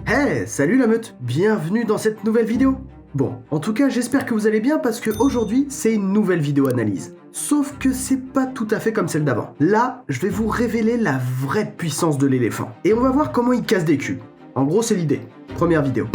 Hey, salut la meute, bienvenue dans cette nouvelle vidéo. Bon, en tout cas j'espère que vous allez bien parce que aujourd'hui c'est une nouvelle vidéo analyse. Sauf que c'est pas tout à fait comme celle d'avant. Là, je vais vous révéler la vraie puissance de l'éléphant. Et on va voir comment il casse des culs. En gros c'est l'idée. Première vidéo.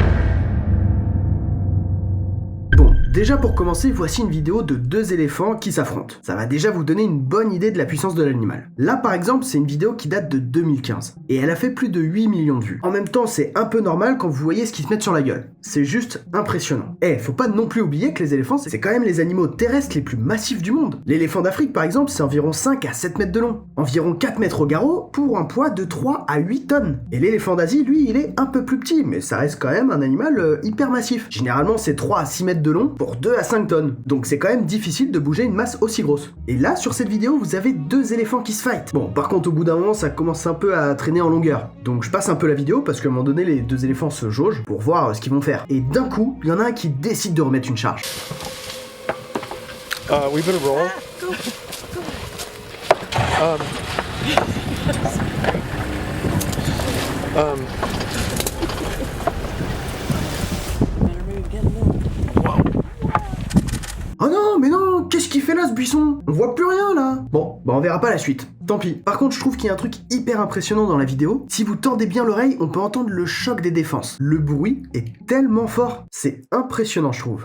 Bon, déjà pour commencer, voici une vidéo de deux éléphants qui s'affrontent. Ça va déjà vous donner une bonne idée de la puissance de l'animal. Là par exemple, c'est une vidéo qui date de 2015. Et elle a fait plus de 8 millions de vues. En même temps, c'est un peu normal quand vous voyez ce qu'ils se mettent sur la gueule. C'est juste impressionnant. Faut pas non plus oublier que les éléphants, c'est quand même les animaux terrestres les plus massifs du monde. L'éléphant d'Afrique par exemple, c'est environ 5 à 7 mètres de long. Environ 4 mètres au garrot pour un poids de 3 à 8 tonnes. Et l'éléphant d'Asie, lui, il est un peu plus petit, mais ça reste quand même un animal hyper massif. Généralement, c'est 3 à 6 mètres de long pour 2 à 5 tonnes. Donc c'est quand même difficile de bouger une masse aussi grosse. Et là, sur cette vidéo, vous avez deux éléphants qui se fight. Bon, par contre, au bout d'un moment, ça commence un peu à traîner en longueur. Donc je passe un peu la vidéo parce qu'à un moment donné, les deux éléphants se jaugent pour voir ce qu'ils vont faire. Et d'un coup, il y en a un qui décide de remettre une charge. We better roll. Oh non, mais non, qu'est-ce qu'il fait là ce buisson? On voit plus rien là. Bon, bah on verra pas la suite. Tant pis. Par contre, je trouve qu'il y a un truc hyper impressionnant dans la vidéo. Si vous tendez bien l'oreille, on peut entendre le choc des défenses. Le bruit est tellement fort. C'est impressionnant, je trouve.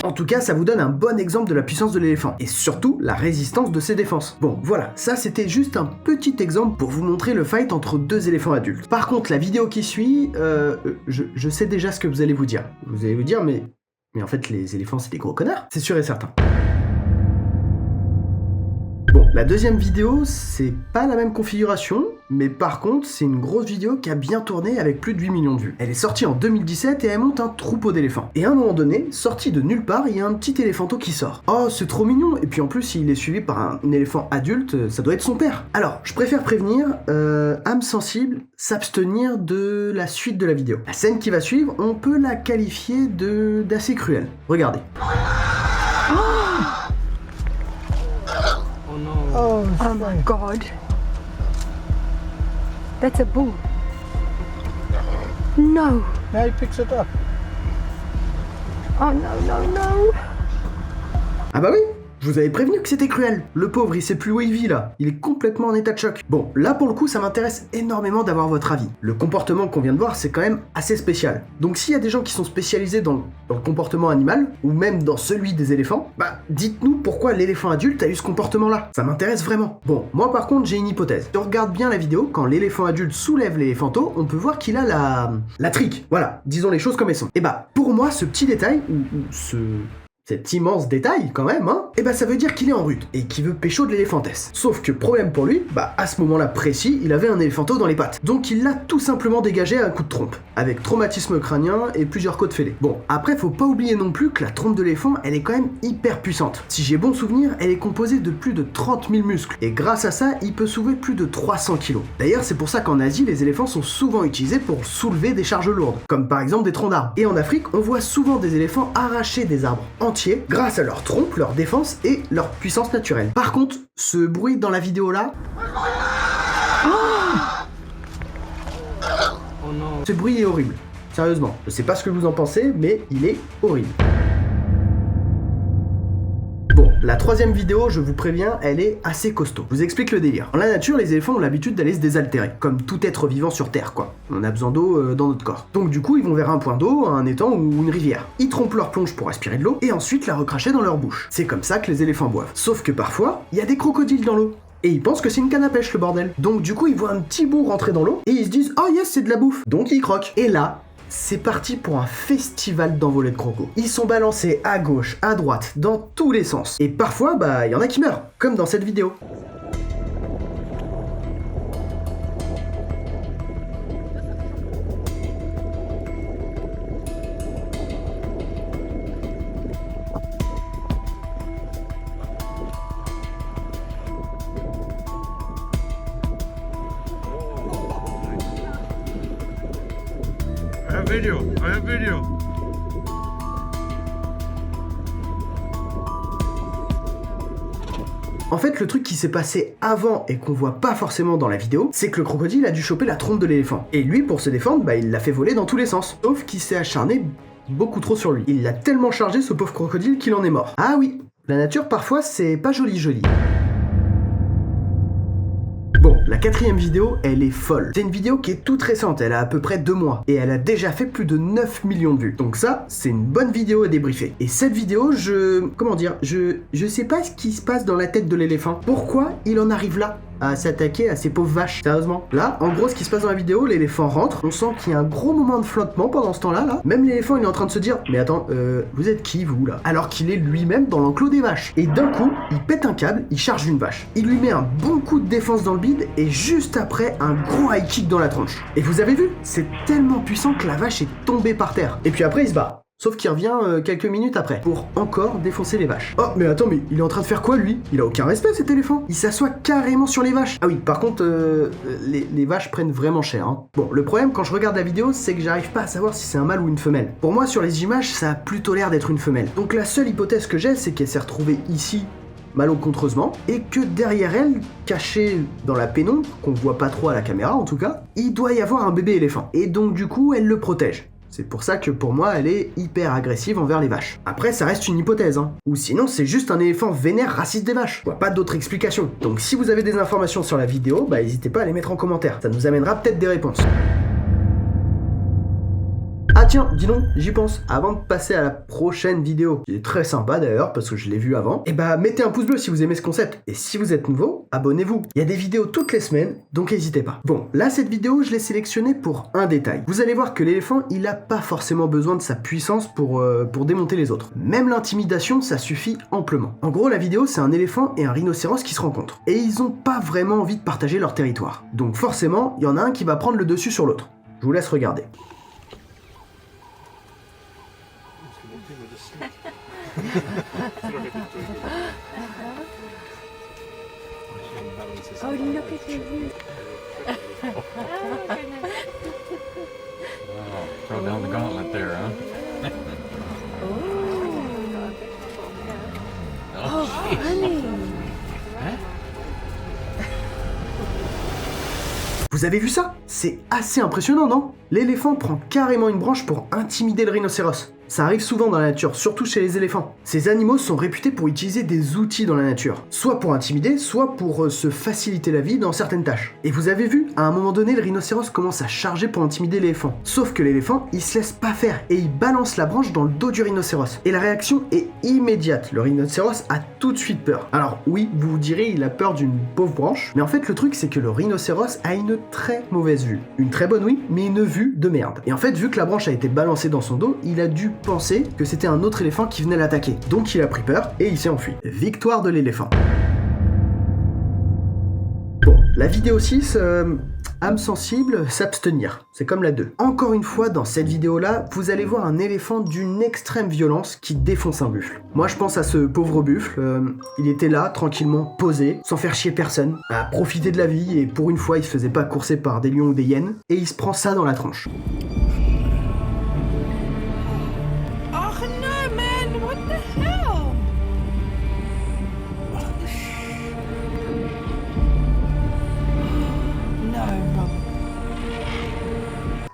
En tout cas, ça vous donne un bon exemple de la puissance de l'éléphant, et surtout la résistance de ses défenses. Bon, voilà, ça c'était juste un petit exemple pour vous montrer le fight entre deux éléphants adultes. Par contre, la vidéo qui suit, je sais déjà ce que vous allez vous dire. Vous allez vous dire, mais en fait, les éléphants c'est des gros connards, c'est sûr et certain. Bon, la deuxième vidéo, c'est pas la même configuration, mais par contre, c'est une grosse vidéo qui a bien tourné avec plus de 8 millions de vues. Elle est sortie en 2017 et elle monte un troupeau d'éléphants. Et à un moment donné, sorti de nulle part, il y a un petit éléphanto qui sort. Oh, c'est trop mignon. Et puis en plus, il est suivi par un éléphant adulte, ça doit être son père. Alors, je préfère prévenir, âme sensible, s'abstenir de la suite de la vidéo. La scène qui va suivre, on peut la qualifier d'assez cruelle. Regardez. Oh my God. That's a bull. No. Now he picks it up. Oh no, no, no. Ah bah oui, je vous avais prévenu que c'était cruel. Le pauvre, il sait plus où il vit là. Il est complètement en état de choc. Bon, là pour le coup, ça m'intéresse énormément d'avoir votre avis. Le comportement qu'on vient de voir, c'est quand même assez spécial. Donc s'il y a des gens qui sont spécialisés dans le comportement animal, ou même dans celui des éléphants, bah dites-nous pourquoi l'éléphant adulte a eu ce comportement-là. Ça m'intéresse vraiment. Bon, moi par contre, j'ai une hypothèse. Si on regarde bien la vidéo, quand l'éléphant adulte soulève l'éléphanto, on peut voir qu'il a la trique. Voilà, disons les choses comme elles sont. Et bah, pour moi, ce petit détail, ou cet immense détail quand même, hein, et bah ça veut dire qu'il est en rut et qu'il veut pécho de l'éléphantesse. Sauf que problème pour lui, bah à ce moment-là précis, il avait un éléphanto dans les pattes. Donc il l'a tout simplement dégagé à un coup de trompe, avec traumatisme crânien et plusieurs côtes fêlées. Bon, après faut pas oublier non plus que la trompe de l'éléphant, elle est quand même hyper puissante. Si j'ai bon souvenir, elle est composée de plus de 30 000 muscles, et grâce à ça, il peut soulever plus de 300 kg. D'ailleurs, c'est pour ça qu'en Asie, les éléphants sont souvent utilisés pour soulever des charges lourdes, comme par exemple des troncs d'arbres. Et en Afrique, on voit souvent des éléphants arracher des arbres entiers grâce à leur trompe, leur défense et leur puissance naturelle. Par contre, ce bruit dans la vidéo là... Oh non. Ce bruit est horrible. Sérieusement, je sais pas ce que vous en pensez, mais il est horrible. Bon, la troisième vidéo, je vous préviens, elle est assez costaud. Je vous explique le délire. Dans la nature, les éléphants ont l'habitude d'aller se désaltérer, comme tout être vivant sur Terre, quoi. On a besoin d'eau dans notre corps. Donc du coup, ils vont vers un point d'eau, un étang ou une rivière. Ils trompent leur plonge pour aspirer de l'eau, et ensuite la recracher dans leur bouche. C'est comme ça que les éléphants boivent. Sauf que parfois, il y a des crocodiles dans l'eau. Et ils pensent que c'est une canne à pêche, le bordel. Donc du coup, ils voient un petit bout rentrer dans l'eau, et ils se disent « Oh yes, c'est de la bouffe !» Donc ils croquent. Et là, c'est parti pour un festival d'envolées de crocos. Ils sont balancés à gauche, à droite, dans tous les sens. Et parfois, bah, il y en a qui meurent, comme dans cette vidéo. I have video. En fait, le truc qui s'est passé avant et qu'on voit pas forcément dans la vidéo, c'est que le crocodile a dû choper la trompe de l'éléphant. Et lui, pour se défendre, bah il l'a fait voler dans tous les sens. Sauf qu'il s'est acharné beaucoup trop sur lui. Il l'a tellement chargé, ce pauvre crocodile, qu'il en est mort. Ah oui, la nature, parfois, c'est pas joli. Bon, la 4e vidéo, elle est folle. C'est une vidéo qui est toute récente, elle a à peu près 2 mois, et elle a déjà fait plus de 9 millions de vues. Donc ça, c'est une bonne vidéo à débriefer. Et cette vidéo, je sais pas ce qui se passe dans la tête de l'éléphant. Pourquoi il en arrive là à s'attaquer à ces pauvres vaches, sérieusement. Là, en gros, ce qui se passe dans la vidéo, l'éléphant rentre, on sent qu'il y a un gros moment de flottement pendant ce temps-là, là. Même l'éléphant, il est en train de se dire, mais attends, vous êtes qui, vous, là? Alors qu'il est lui-même dans l'enclos des vaches. Et d'un coup, il pète un câble, il charge une vache. Il lui met un bon coup de défense dans le bide, et juste après, un gros high kick dans la tronche. Et vous avez vu? C'est tellement puissant que la vache est tombée par terre. Et puis après, il se bat. Sauf qu'il revient quelques minutes après, pour encore défoncer les vaches. Oh, mais attends, mais il est en train de faire quoi, lui? Il a aucun respect, cet éléphant. Il s'assoit carrément sur les vaches. Ah oui, par contre, les vaches prennent vraiment cher, hein. Bon, le problème, quand je regarde la vidéo, c'est que j'arrive pas à savoir si c'est un mâle ou une femelle. Pour moi, sur les images, ça a plutôt l'air d'être une femelle. Donc la seule hypothèse que j'ai, c'est qu'elle s'est retrouvée ici, malencontreusement, et que derrière elle, caché dans la pénombre, qu'on voit pas trop à la caméra en tout cas, il doit y avoir un bébé éléphant. Et donc du coup, elle le protège. C'est pour ça que pour moi, elle est hyper agressive envers les vaches. Après, ça reste une hypothèse, hein. Ou sinon, c'est juste un éléphant vénère raciste des vaches. Je vois pas d'autre explication. Donc si vous avez des informations sur la vidéo, bah n'hésitez pas à les mettre en commentaire. Ça nous amènera peut-être des réponses. Ah tiens, dis donc, j'y pense. Avant de passer à la prochaine vidéo, qui est très sympa d'ailleurs, parce que je l'ai vue avant, et bah mettez un pouce bleu si vous aimez ce concept. Et si vous êtes nouveau, abonnez-vous. Il y a des vidéos toutes les semaines, donc n'hésitez pas. Bon, là cette vidéo, je l'ai sélectionnée pour un détail. Vous allez voir que l'éléphant, il a pas forcément besoin de sa puissance pour démonter les autres. Même l'intimidation, ça suffit amplement. En gros, la vidéo, c'est un éléphant et un rhinocéros qui se rencontrent. Et ils ont pas vraiment envie de partager leur territoire. Donc forcément, il y en a un qui va prendre le dessus sur l'autre. Je vous laisse regarder. Oh, look at you. Throw down the gauntlet there, huh? Oh, honey. Vous avez vu ça? C'est assez impressionnant, non? L'éléphant prend carrément une branche pour intimider le rhinocéros. Ça arrive souvent dans la nature, surtout chez les éléphants. Ces animaux sont réputés pour utiliser des outils dans la nature, soit pour intimider, soit pour se faciliter la vie dans certaines tâches. Et vous avez vu, à un moment donné, le rhinocéros commence à charger pour intimider l'éléphant. Sauf que l'éléphant, il se laisse pas faire et il balance la branche dans le dos du rhinocéros. Et la réaction est immédiate. Le rhinocéros a tout de suite peur. Alors oui, vous vous direz, il a peur d'une pauvre branche, mais en fait le truc c'est que le rhinocéros a une très mauvaise vue. Une très bonne oui, mais une vue de merde. Et en fait, vu que la branche a été balancée dans son dos, il a dû penser que c'était un autre éléphant qui venait l'attaquer. Donc il a pris peur et il s'est enfui. Victoire de l'éléphant. Bon, la vidéo 6, âme sensible, s'abstenir. C'est comme la 2. Encore une fois, dans cette vidéo-là, vous allez voir un éléphant d'une extrême violence qui défonce un buffle. Moi, je pense à ce pauvre buffle. Il était là, tranquillement, posé, sans faire chier personne, à profiter de la vie, et pour une fois, il se faisait pas courser par des lions ou des hyènes, et il se prend ça dans la tronche. Oh no, man! What the hell? No, Rob.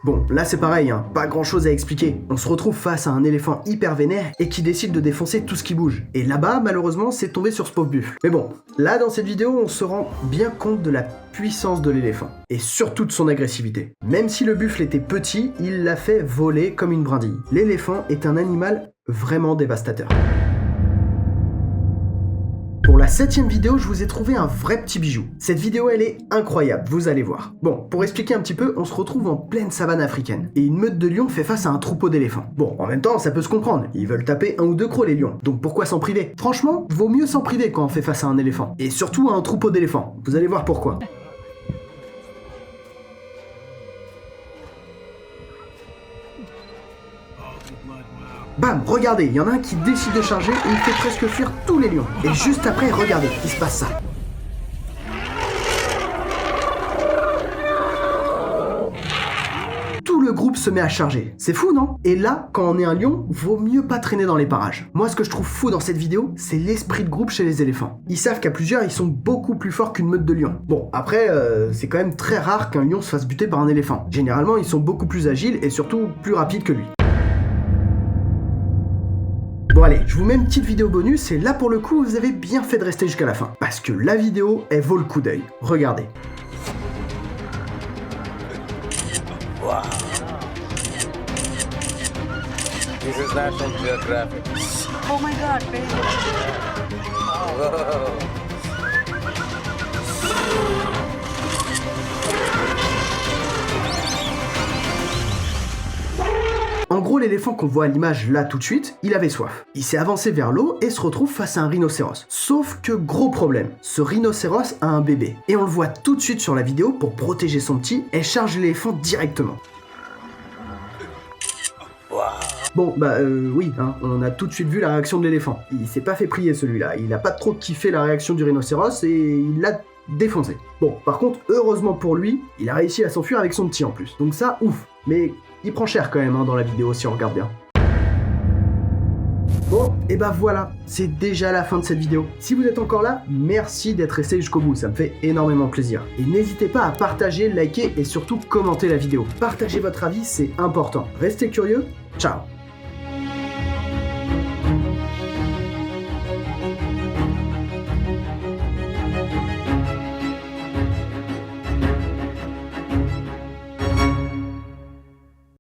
Bon, là c'est pareil, hein, pas grand chose à expliquer. On se retrouve face à un éléphant hyper vénère et qui décide de défoncer tout ce qui bouge. Et là-bas, malheureusement, c'est tombé sur ce pauvre buffle. Mais bon, là dans cette vidéo, on se rend bien compte de la puissance de l'éléphant. Et surtout de son agressivité. Même si le buffle était petit, il l'a fait voler comme une brindille. L'éléphant est un animal vraiment dévastateur. Pour la 7e vidéo, je vous ai trouvé un vrai petit bijou. Cette vidéo, elle est incroyable, vous allez voir. Bon, pour expliquer un petit peu, on se retrouve en pleine savane africaine. Et une meute de lions fait face à un troupeau d'éléphants. Bon, en même temps, ça peut se comprendre. Ils veulent taper un ou deux crocs, les lions. Donc pourquoi s'en priver? Franchement, vaut mieux s'en priver quand on fait face à un éléphant. Et surtout à un troupeau d'éléphants. Vous allez voir pourquoi. Bam, regardez, il y en a un qui décide de charger et il fait presque fuir tous les lions. Et juste après, regardez, il se passe ça. Tout le le groupe se met à charger. C'est fou, non? Et là, quand on est un lion, vaut mieux pas traîner dans les parages. Moi, ce que je trouve fou dans cette vidéo, c'est l'esprit de groupe chez les éléphants. Ils savent qu'à plusieurs, ils sont beaucoup plus forts qu'une meute de lions. Bon, après, c'est quand même très rare qu'un lion se fasse buter par un éléphant. Généralement, ils sont beaucoup plus agiles et surtout plus rapides que lui. Bon allez, je vous mets une petite vidéo bonus et là pour le coup, vous avez bien fait de rester jusqu'à la fin. Parce que la vidéo, elle vaut le coup d'œil. Regardez. Wow. This is National Geographic. Oh my god, baby. Whoa. En gros, l'éléphant qu'on voit à l'image là tout de suite, il avait soif. Il s'est avancé vers l'eau et se retrouve face à un rhinocéros. Sauf que gros problème, ce rhinocéros a un bébé. Et on le voit tout de suite sur la vidéo, pour protéger son petit, elle charge l'éléphant directement. Bon, oui, hein, on a tout de suite vu la réaction de l'éléphant. Il s'est pas fait prier celui-là, il a pas trop kiffé la réaction du rhinocéros et il l'a défoncé. Bon, par contre, heureusement pour lui, il a réussi à s'enfuir avec son petit en plus. Donc ça, ouf. Mais il prend cher quand même hein, dans la vidéo si on regarde bien. Bon, et bah voilà, c'est déjà la fin de cette vidéo. Si vous êtes encore là, merci d'être resté jusqu'au bout, ça me fait énormément plaisir. Et n'hésitez pas à partager, liker et surtout commenter la vidéo. Partagez votre avis, c'est important. Restez curieux, ciao.